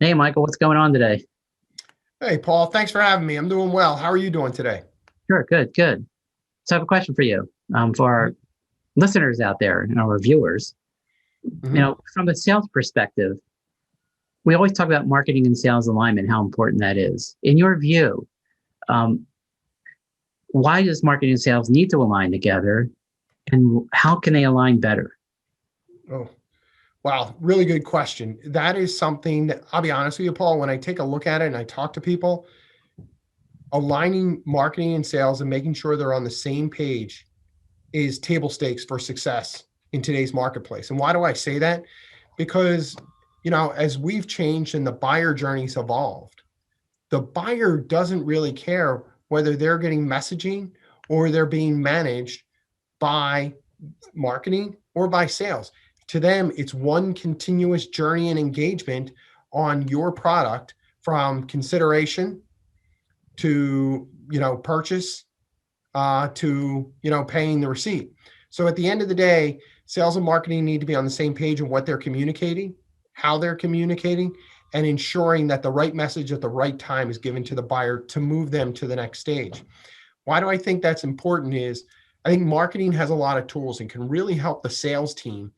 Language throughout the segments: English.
Hey, Michael, what's going on today? Hey, Paul, thanks for having me. I'm doing well. How are you doing today? Sure, good, good. So I have a question for you, for our listeners out there and our viewers. Hmm. From a sales perspective, we always talk about marketing and sales alignment, how important that is. In your view, um, why does marketing and sales need to align together, and how can they align better? Oh, wow. Really good question. That is something that I'll be honest with you, Paul, when I take a look at it and I talk to people, aligning marketing and sales and making sure they're on the same page is table stakes for success in today's marketplace. And why do I say that? Because, as we've changed and the buyer journey's evolved, the buyer doesn't really care whether they're getting messaging or they're being managed by marketing or by sales. To them, it's one continuous journey and engagement on your product from consideration to purchase to paying the receipt. So at the end of the day, sales and marketing need to be on the same page of what they're communicating, how they're communicating, and ensuring that the right message at the right time is given to the buyer to move them to the next stage. Why do I think that's important is I think marketing has a lot of tools and can really help the sales team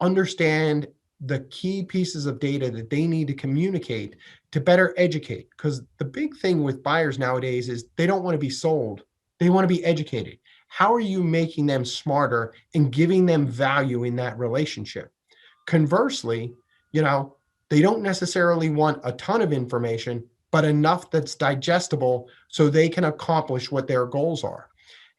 understand the key pieces of data that they need to communicate to better educate. Because the big thing with buyers nowadays is they don't want to be sold, they want to be educated. How are you making them smarter and giving them value in that relationship? Conversely, you know, they don't necessarily want a ton of information, but enough that's digestible so they can accomplish what their goals are.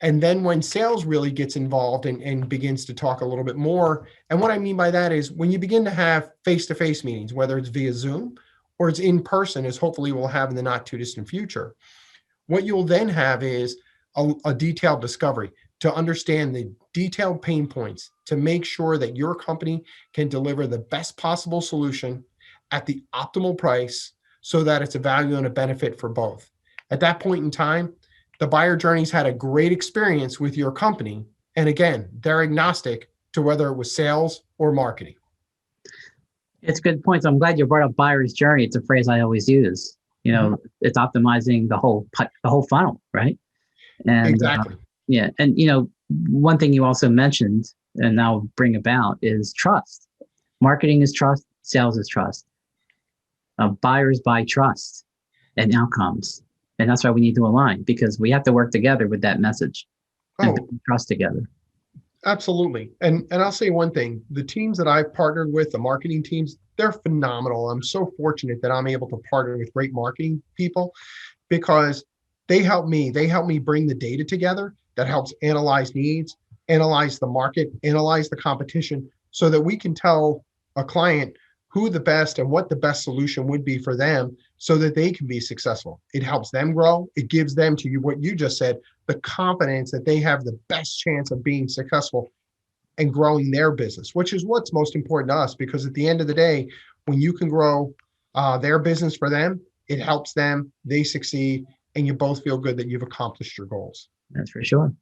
And then when sales really gets involved and begins to talk a little bit more, and what I mean by that is when you begin to have face-to-face meetings, whether it's via Zoom or it's in person, as hopefully we'll have in the not too distant future, what you'll then have is a detailed discovery to understand the detailed pain points to make sure that your company can deliver the best possible solution at the optimal price so that it's a value and a benefit for both. At that point in time, the buyer journey's had a great experience with your company. And again, they're agnostic to whether it was sales or marketing. It's good points. I'm glad you brought up buyer's journey. It's a phrase I always use. Mhm. It's optimizing the whole funnel, right? And Exactly. yeah, and one thing you also mentioned, and I'll bring about is trust. Marketing is trust, sales is trust. Buyers buy trust and outcomes, and that's why we need to align because we have to work together with that message and Oh, build trust together. absolutely. And I'll say one thing, the teams that I've partnered with, the marketing teams, they're phenomenal. I'm so fortunate that I'm able to partner with great marketing people because they help me bring the data together that helps analyze needs, analyze the market, analyze the competition so that we can tell a client who the best and what the best solution would be for them so that they can be successful. It helps them grow. It gives them, to you what you just said, the confidence that they have the best chance of being successful and growing their business, which is what's most important to us. Because at the end of the day, when you can grow their business for them, it helps them, they succeed, and you both feel good that you've accomplished your goals. That's for sure.